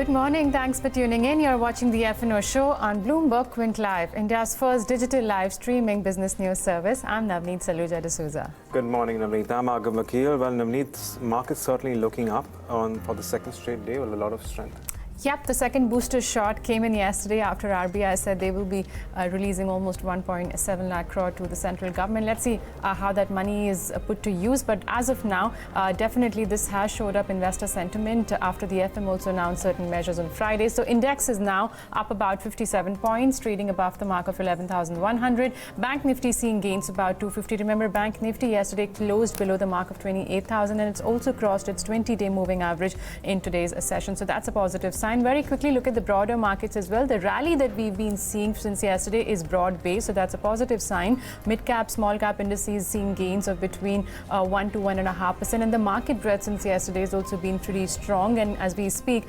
Good morning. Thanks for tuning in. You're watching the F&O Show on Bloomberg Quint Live, India's first digital live streaming business news service. I'm Navneet Saluja D'Souza. Good morning, Navneet. I'm Agam Vakil. Well, Navneet's market's certainly looking up for the second straight day with a lot of strength. Yep, the second booster shot came in yesterday after RBI said they will be releasing almost 1.7 lakh crore to the central government. Let's see how that money is put to use. But as of now, definitely this has showed up investor sentiment after the FM also announced certain measures on Friday. So index is now up about 57 points, trading above the mark of 11,100. Bank Nifty seeing gains about 250. Remember, Bank Nifty yesterday closed below the mark of 28,000 and it's also crossed its 20-day moving average in today's session. So that's a positive sign. Very quickly look at the broader markets as well. The rally that we've been seeing since yesterday is broad-based, so that's a positive sign. Mid-cap, small-cap indices seeing gains of between 1 to 1.5%, and the market breadth since yesterday has also been pretty strong. And as we speak,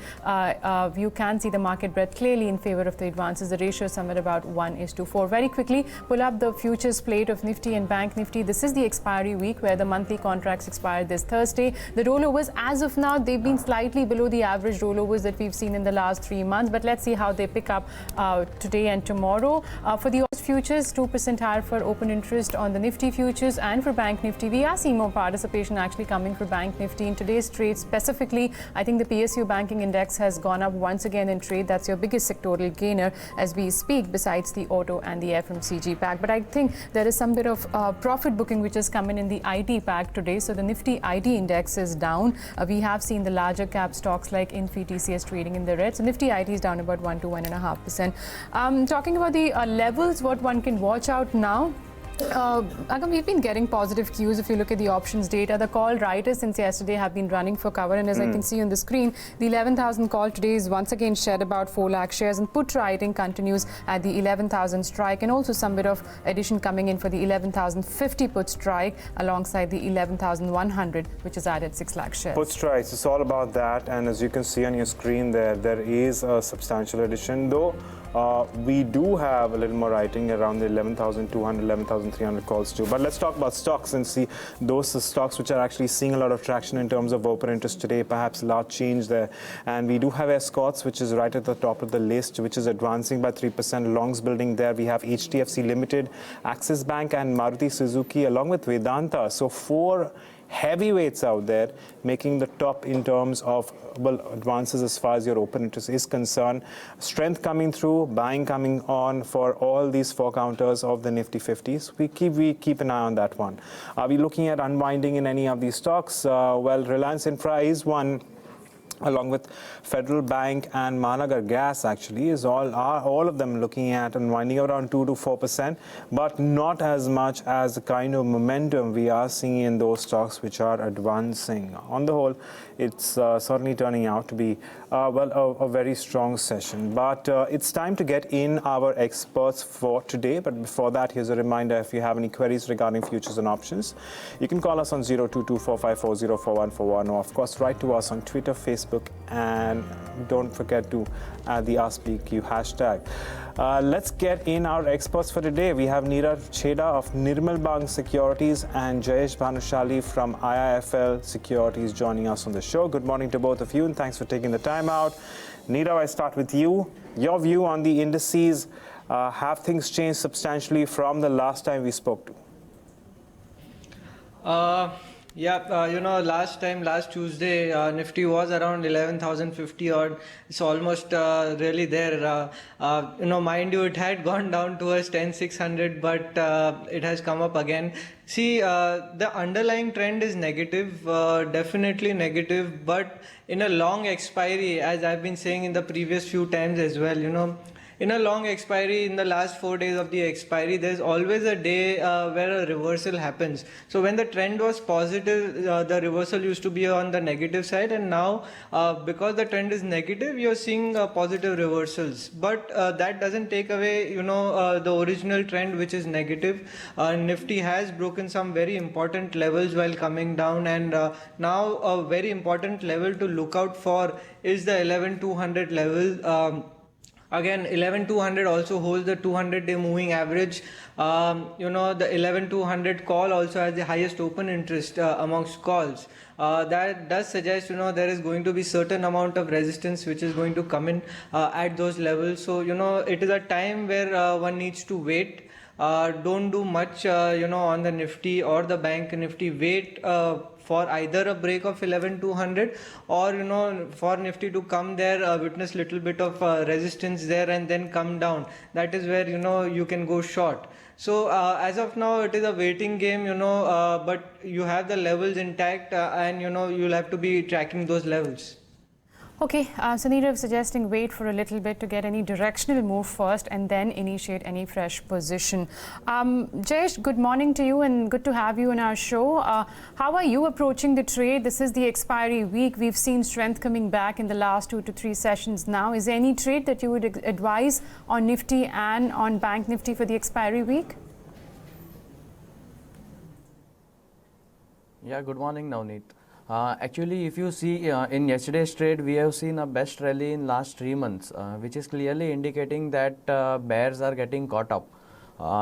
you can see the market breadth clearly in favor of the advances. The ratio is somewhere about 1:4. Very quickly, pull up the futures plate of Nifty and Bank Nifty. This is the expiry week where the monthly contracts expired this Thursday. The rollovers, as of now, they've been slightly below the average rollovers that we've seen in the last 3 months, but let's see how they pick up today and tomorrow. For the futures, 2% higher for open interest on the Nifty futures, and for Bank Nifty, we are seeing more participation actually coming for Bank Nifty in today's trade. Specifically, I think the PSU banking index has gone up once again in trade. That's your biggest sectoral gainer as we speak, besides the auto and the FMCG pack. But I think there is some bit of profit booking which has come in the IT pack today. So the Nifty IT index is down. We have seen the larger cap stocks like Infi, TCS trading in the red. So Nifty IT is down about 1 to 1.5%. Talking about the levels, what one can watch out now. Agam, we've been getting positive cues if you look at the options data. The call writers since yesterday have been running for cover, and as I can see on the screen, the 11,000 call today is once again shed about 4 lakh shares, and put writing continues at the 11,000 strike, and also some bit of addition coming in for the 11,050 put strike alongside the 11,100, which is added 6 lakh shares. Put strikes, it's all about that, and as you can see on your screen there is a substantial addition, though we do have a little more writing around the 11,200, 11,300 calls too. But let's talk about stocks and see those stocks which are actually seeing a lot of traction in terms of open interest today, perhaps large change there. And we do have Escorts, which is right at the top of the list, which is advancing by 3%. Longs building there. We have HDFC Limited, Axis Bank and Maruti Suzuki along with Vedanta. So 4 heavyweights out there making the top in terms of advances as far as your open interest is concerned. Strength coming through, buying coming on for all these 4 counters of the Nifty 50s. We keep an eye on that one. Are we looking at unwinding in any of these stocks? Well, Reliance Infra is one, along with Federal Bank and Mahanagar Gas actually are all of them looking at unwinding around 2 to 4%, but not as much as the kind of momentum we are seeing in those stocks which are advancing. On the whole, it's certainly turning out to be a very strong session. But it's time to get in our experts for today. But before that, here's a reminder: if you have any queries regarding futures and options, you can call us on 022-454-044141, or of course write to us on Twitter, Facebook, and don't forget to add the AskBQ hashtag. Let's get in our experts for today. We have Nirav Chheda of Nirmal Bank Securities and Jayesh Bhanushali from IIFL Securities joining us on the show. Good morning to both of you, and thanks for taking the time out. Nirav, I start with you. Your view on the indices. Have things changed substantially from the last time we spoke to? Last Tuesday, Nifty was around 11,050 odd. It's almost really there. Mind you, it had gone down towards 10,600, but it has come up again. See, the underlying trend is negative, definitely negative, but in a long expiry, as I've been saying in the previous few times as well, in a long expiry, in the last 4 days of the expiry, there's always a day where a reversal happens. So when the trend was positive, the reversal used to be on the negative side, and now because the trend is negative, you're seeing positive reversals. But that doesn't take away, the original trend, which is negative. Nifty has broken some very important levels while coming down, and now a very important level to look out for is the 11,200 level. Again, 11200 also holds the 200-day moving average. The 11200 call also has the highest open interest amongst calls. That does suggest, there is going to be certain amount of resistance which is going to come in at those levels. So, it is a time where one needs to wait. Don't do much, on the Nifty or the Bank Nifty. Wait for either a break of 11200 or for Nifty to come there, witness little bit of resistance there and then come down. That is where you can go short. So as of now it is a waiting game, but you have the levels intact, and you'll have to be tracking those levels. Okay, so Nirav suggesting wait for a little bit to get any directional move first and then initiate any fresh position. Jayesh, good morning to you and good to have you in our show. How are you approaching the trade? This is the expiry week. We've seen strength coming back in the last 2 to 3 sessions now. Is there any trade that you would advise on Nifty and on Bank Nifty for the expiry week? Yeah, good morning, Navneet. Actually, if you see in yesterday's trade, we have seen a best rally in last 3 months, which is clearly indicating that bears are getting caught up.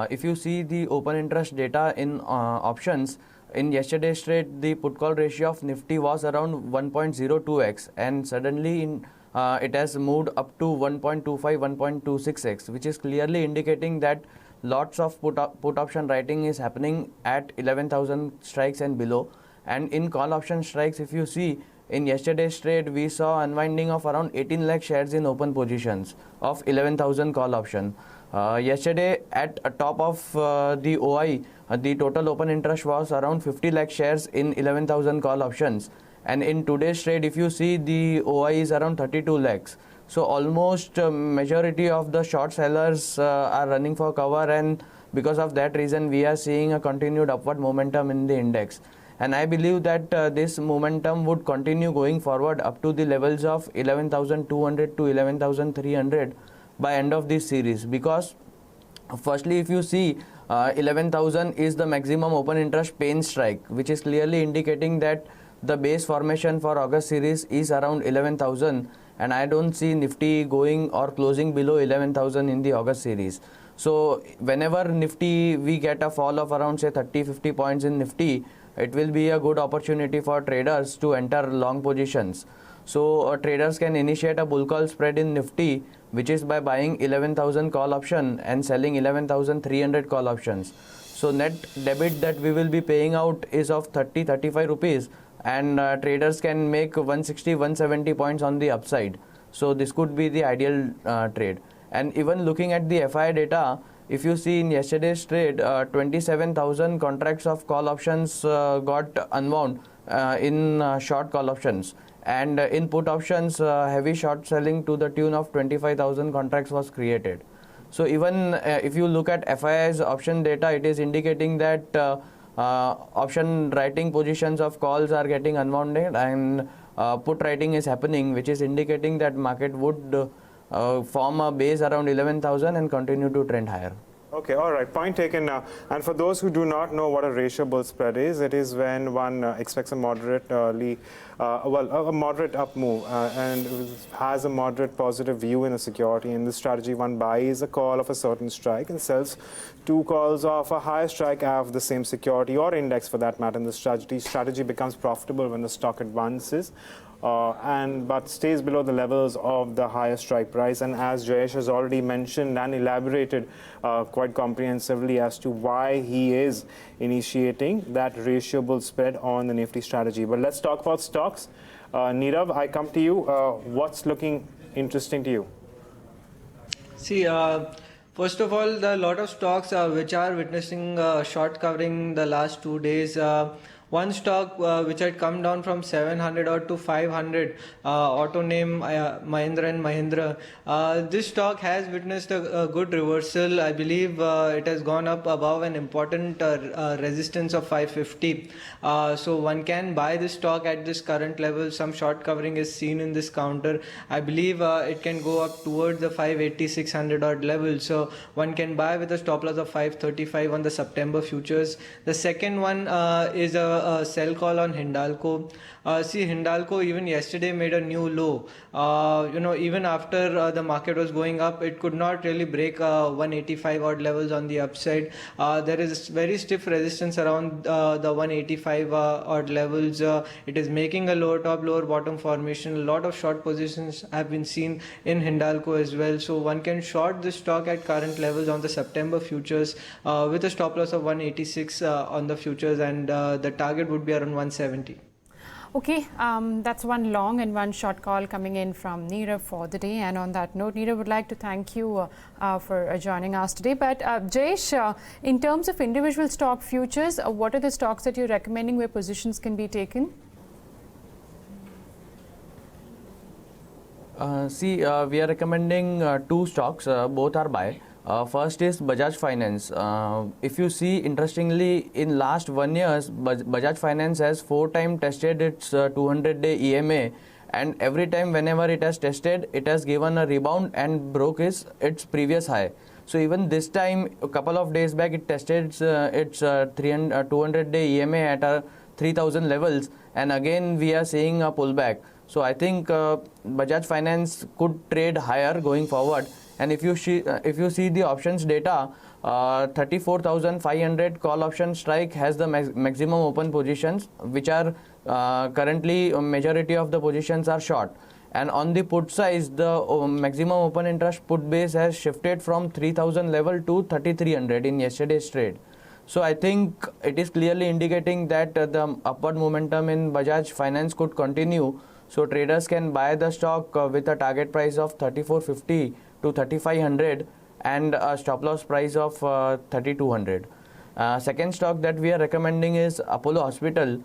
If you see the open interest data in options, in yesterday's trade, the put call ratio of Nifty was around 1.02x, and suddenly it has moved up to 1.25, 1.26x, which is clearly indicating that lots of put option writing is happening at 11,000 strikes and below. And in call option strikes, if you see in yesterday's trade, we saw unwinding of around 18 lakh shares in open positions of 11,000 call option. Yesterday at top of the OI, the total open interest was around 50 lakh shares in 11,000 call options. And in today's trade, if you see, the OI is around 32 lakhs. So almost majority of the short sellers are running for cover, and because of that reason, we are seeing a continued upward momentum in the index. And I believe that this momentum would continue going forward up to the levels of 11,200 to 11,300 by end of this series. Because firstly, if you see, 11,000 is the maximum open interest pain strike, which is clearly indicating that the base formation for August series is around 11,000, and I don't see Nifty going or closing below 11,000 in the August series. So whenever Nifty we get a fall of around say 30-50 points in Nifty, it will be a good opportunity for traders to enter long positions. So traders can initiate a bull call spread in Nifty, which is by buying 11,000 call option and selling 11,300 call options. So net debit that we will be paying out is of 30-35 rupees, and traders can make 160-170 points on the upside. So this could be the ideal trade. And even looking at the FI data, if you see in yesterday's trade, 27,000 contracts of call options got unwound in short call options, and in put options, heavy short selling to the tune of 25,000 contracts was created. So even if you look at FII's option data, it is indicating that option writing positions of calls are getting unwounded, and put writing is happening, which is indicating that market would form a base around 11,000 and continue to trend higher. Okay, all right, point taken now. And for those who do not know what a ratio bull spread is, it is when one expects a moderately, a moderate up move and has a moderate positive view in a security. In this strategy, one buys a call of a certain strike and sells 2 calls of a higher strike of the same security or index for that matter. And the strategy becomes profitable when the stock advances. But stays below the levels of the higher strike price. And as Jayesh has already mentioned and elaborated quite comprehensively as to why he is initiating that ratio bull spread on the Nifty strategy. But let's talk about stocks. Nirav, I come to you. What's looking interesting to you? See, first of all, there are a lot of stocks which are witnessing short covering the last 2 days. One stock which had come down from 700 or to 500, auto name Mahindra and Mahindra. This stock has witnessed a good reversal. I believe it has gone up above an important resistance of 550. So one can buy this stock at this current level. Some short covering is seen in this counter. I believe it can go up towards the 580, 600 odd level. So one can buy with a stop loss of 535 on the September futures. The second one is a sell call on Hindalco. See, Hindalco even yesterday made a new low. Even after the market was going up, it could not really break 185 odd levels on the upside. There is very stiff resistance around the 185 odd levels. It is making a lower top, lower bottom formation. A lot of short positions have been seen in Hindalco as well. So one can short the stock at current levels on the September futures with a stop loss of 186 on the futures, and the target would be around 170. Okay, that's one long and one short call coming in from Nirav for the day. And on that note, Nirav would like to thank you for joining us today. But Jayesh, in terms of individual stock futures, what are the stocks that you're recommending where positions can be taken? We are recommending two stocks, both are buy. First is Bajaj Finance. If you see, interestingly, in last 1 year, Bajaj Finance has 4 times tested its 200-day EMA, and every time whenever it has tested, it has given a rebound and broke its previous high. So even this time, a couple of days back, it tested its 200-day EMA at 3,000 levels, and again we are seeing a pullback. So I think Bajaj Finance could trade higher going forward. And if you see the options data, 34,500 call option strike has the maximum open positions, which are currently majority of the positions are short. And on the put size, the maximum open interest put base has shifted from 3,000 level to 3,300 in yesterday's trade. So I think it is clearly indicating that the upward momentum in Bajaj Finance could continue. So traders can buy the stock with a target price of 3,450 to 3,500 and a stop loss price of 3,200. Second stock that we are recommending is Apollo Hospital.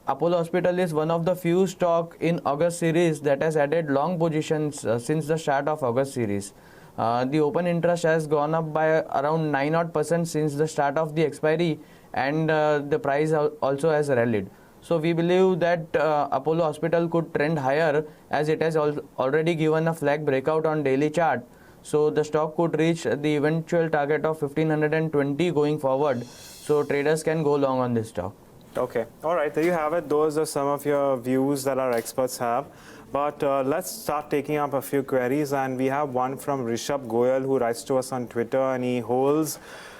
Apollo Hospital is one of the few stock in August series that has added long positions since the start of August series. The open interest has gone up by around 9% since the start of the expiry, and the price also has rallied. So we believe that Apollo Hospital could trend higher as it has already given a flag breakout on daily chart. So the stock could reach the eventual target of 1,520 going forward. So traders can go long on this stock. Okay. All right. There you have it. Those are some of your views that our experts have. But let's start taking up a few queries. And we have one from Rishabh Goyal, who writes to us on Twitter, and he holds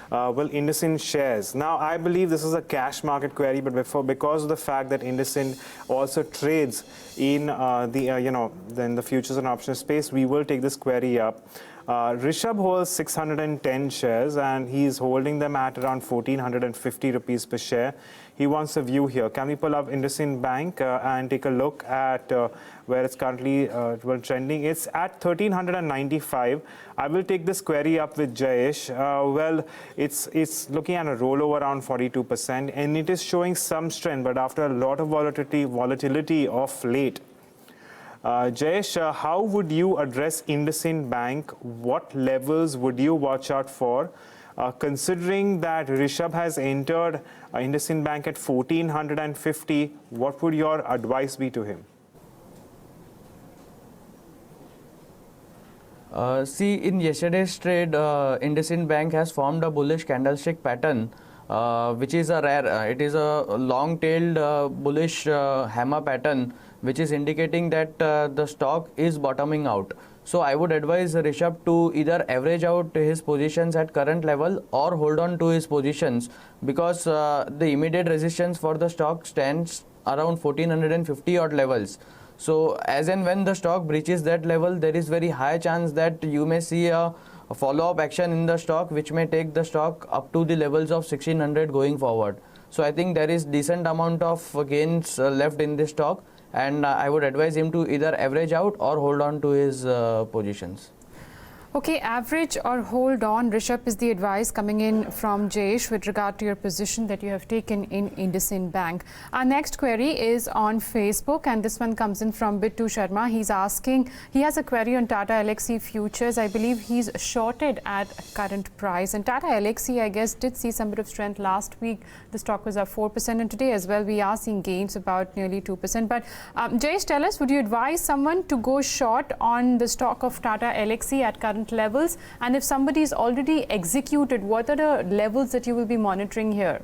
IndusInd shares. Now, I believe this is a cash market query, but because of the fact that IndusInd also trades in the futures and options space, we will take this query up. Rishabh holds 610 shares, and he's holding them at around 1,450 rupees per share. He wants a view here. Can we pull up IndusInd Bank and take a look at where it's currently trending? It's at 1,395. I will take this query up with Jayesh. Well, it's looking at a rollover around 42%, and it is showing some strength, but after a lot of volatility of late. Jayesh, how would you address IndusInd Bank? What levels would you watch out for? Considering that Rishabh has entered IndusInd Bank at 1,450, what would your advice be to him? In yesterday's trade, IndusInd Bank has formed a bullish candlestick pattern, which is a rare. It is a long-tailed bullish hammer pattern, which is indicating that the stock is bottoming out. So I would advise Rishabh to either average out his positions at current level or hold on to his positions, because the immediate resistance for the stock stands around 1,450 odd levels. So as and when the stock breaches that level, there is very high chance that you may see a follow-up action in the stock, which may take the stock up to the levels of 1,600 going forward. So I think there is decent amount of gains left in this stock, and I would advise him to either average out or hold on to his positions. Okay, average or hold on, Rishabh, is the advice coming in from Jayesh with regard to your position that you have taken in IndusInd Bank. Our next query is on Facebook, and this one comes in from Bittu Sharma. He's asking, he has a query on Tata Elxsi futures. I believe he's shorted at current price. And Tata Elxsi, I guess, did see some bit of strength last week. The stock was up 4%, and today as well, we are seeing gains about nearly 2%. But Jayesh, tell us, would you advise someone to go short on the stock of Tata Elxsi at current levels? And if somebody is already executed, what are the levels that you will be monitoring here?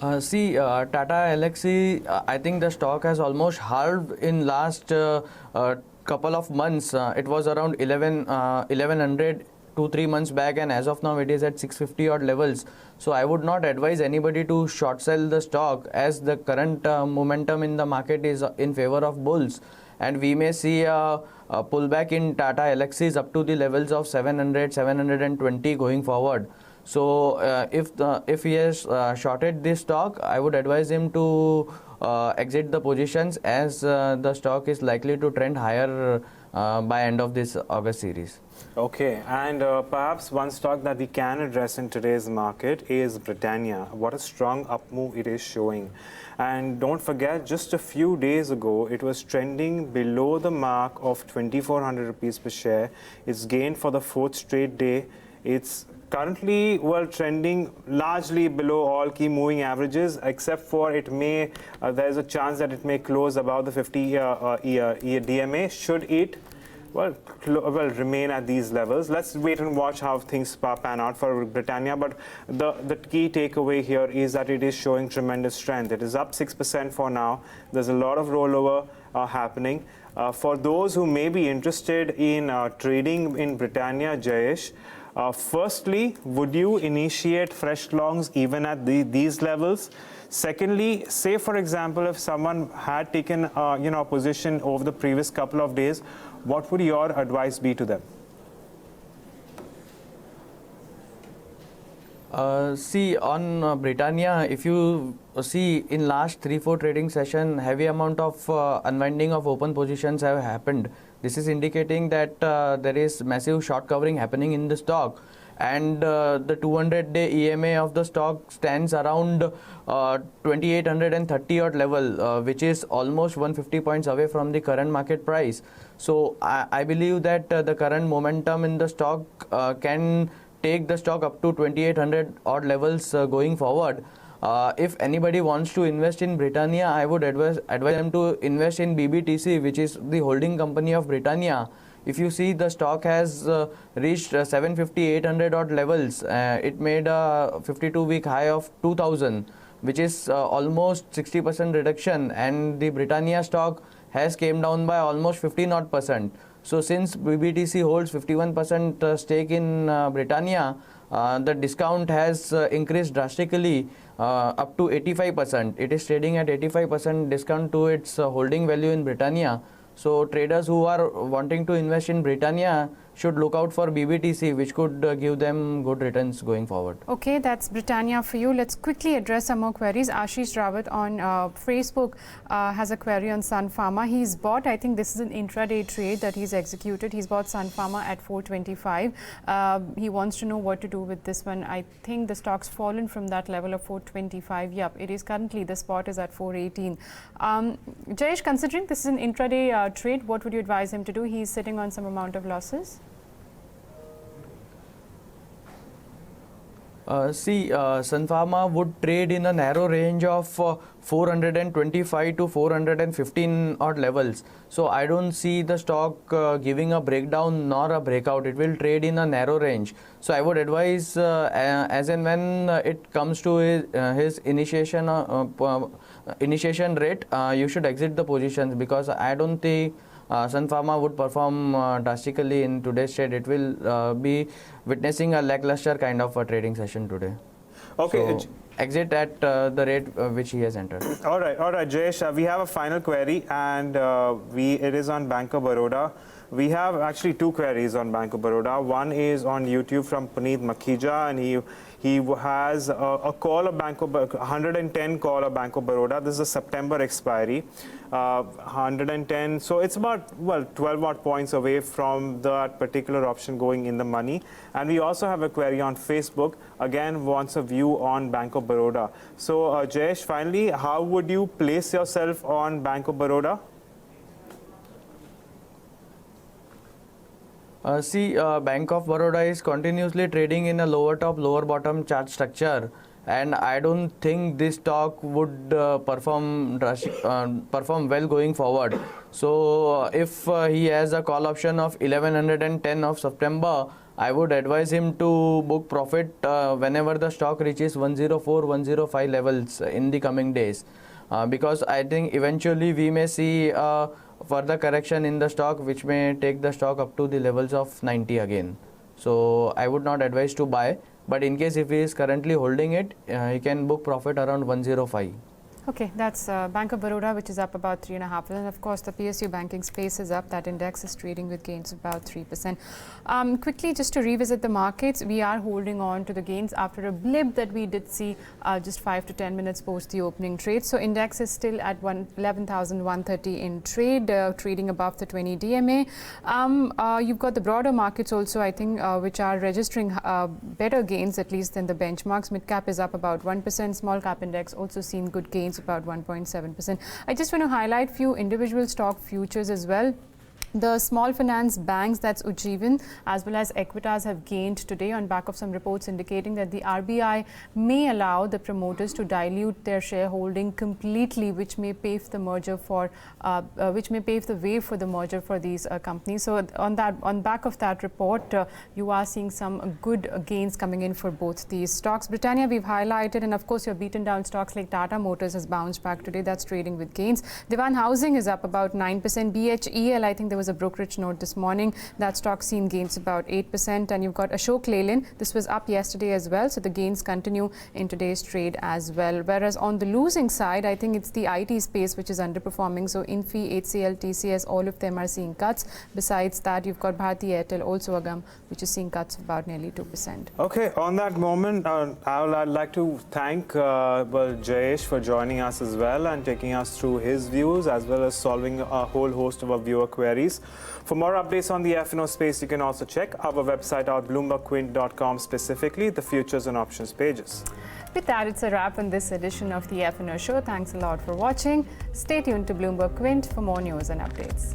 Tata Elxsi, I think the stock has almost halved in last couple of months. It was around 1100 2-3 months back, and as of now it is at 650 odd levels. So I would not advise anybody to short sell the stock, as the current momentum in the market is in favor of bulls, and we may see a pullback in Tata Elxsis up to the levels of 700 720 going forward. So if he has shorted this stock, I would advise him to exit the positions, as the stock is likely to trend higher by end of this August series. Okay, and perhaps one stock that we can address in today's market is Britannia. What a strong up move it is showing. And don't forget, just a few days ago, it was trending below the mark of 2,400 rupees per share. It's gained for the fourth straight day. It's currently trending largely below all key moving averages, except for it may there's a chance that it may close above the 50 DMA. Should it remain at these levels? Let's wait and watch how things pan out for Britannia. But the key takeaway here is that it is showing tremendous strength. It is up 6% for now. There's a lot of rollover happening. For those who may be interested in trading in Britannia, Jayesh, firstly, would you initiate fresh longs even at these levels? Secondly, say for example, if someone had taken a position over the previous couple of days, what would your advice be to them? On Britannia, if you see in last 3-4 trading session, heavy amount of unwinding of open positions have happened. This is indicating that there is massive short covering happening in the stock, and the 200-day EMA of the stock stands around 2830 odd level, which is almost 150 points away from the current market price. So I believe that the current momentum in the stock can take the stock up to 2800 odd levels going forward. If anybody wants to invest in Britannia, I would advise them to invest in BBTC, which is the holding company of Britannia. If you see, the stock has reached 750-800 odd levels. It made a 52-week high of 2000, which is almost 60% reduction, and the Britannia stock has came down by almost 15 odd percent. So since BBTC holds 51% stake in Britannia, the discount has increased drastically up to 85%. It is trading at 85% discount to its holding value in Britannia. So traders who are wanting to invest in Britannia should look out for BBTC, which could give them good returns going forward. Okay, that's Britannia for you. Let's quickly address some more queries. Ashish Rawat on Facebook has a query on Sun Pharma. He's bought, I think this is an intraday trade that he's executed. He's bought Sun Pharma at 425. He wants to know what to do with this one. I think the stock's fallen from that level of 425. Yep, it is currently, the spot is at 418. Jayesh, considering this is an intraday trade, what would you advise him to do? He's sitting on some amount of losses. Sun Pharma would trade in a narrow range of 425 to 415 odd levels. So I don't see the stock giving a breakdown nor a breakout. It will trade in a narrow range. So I would advise as and when it comes to his initiation rate, you should exit the positions, because I don't think Sun Pharma would perform drastically in today's trade. It will be witnessing a lackluster kind of a trading session today. Okay. So exit at the rate which he has entered. All right, Jayesh, we have a final query, and it is on Bank of Baroda. We have actually two queries on Bank of Baroda. One is on YouTube from Puneet Makhija, and he has a call of 110 call of Bank of Baroda. This is a September expiry, 110. So it's about 12 odd points away from that particular option going in the money. And we also have a query on Facebook. Again, wants a view on Bank of Baroda. So Jayesh, finally, how would you place yourself on Bank of Baroda? Bank of Baroda is continuously trading in a lower top, lower bottom chart structure, and I don't think this stock would perform well going forward. So if he has a call option of 1110 of September, I would advise him to book profit whenever the stock reaches 104, 105 levels in the coming days. Because I think eventually we may see further correction in the stock, which may take the stock up to the levels of 90 again. So I would not advise to buy, but in case if he is currently holding it, he can book profit around 105. Okay, that's Bank of Baroda, which is up about 3.5%. And of course, the PSU banking space is up. That index is trading with gains of about 3%. Quickly, just to revisit the markets, we are holding on to the gains after a blip that we did see just 5 to 10 minutes post the opening trade. So index is still at 11,130 in trade, trading above the 20 DMA. You've got the broader markets also, I think, which are registering better gains, at least than the benchmarks. Mid cap is up about 1%. Small cap index also seen good gains, about 1.7%. I just want to highlight few individual stock futures as well. The small finance banks, that's Ujjivan, as well as Equitas, have gained today on back of some reports indicating that the RBI may allow the promoters to dilute their shareholding completely, which may pave the merger for, which may pave the way for the merger for these companies. So on back of that report, you are seeing some good gains coming in for both these stocks. Britannia, we've highlighted, and of course, your beaten down stocks like Tata Motors has bounced back today. That's trading with gains. Dewan Housing is up about 9%. BHEL, I think there was a brokerage note this morning. That stock seen gains about 8%. And you've got Ashok Leyland. This was up yesterday as well. So the gains continue in today's trade as well. Whereas on the losing side, I think it's the IT space which is underperforming. So Infi, HCL, TCS, all of them are seeing cuts. Besides that, you've got Bharti Airtel, also Agam, which is seeing cuts of about nearly 2%. Okay, on that moment, I'd like to thank Jayesh for joining us as well and taking us through his views as well as solving a whole host of our viewer queries. For more updates on the F&O space, you can also check our website out, bloombergquint.com, specifically the futures and options pages. With that, it's a wrap on this edition of the F&O Show. Thanks a lot for watching. Stay tuned to Bloomberg Quint for more news and updates.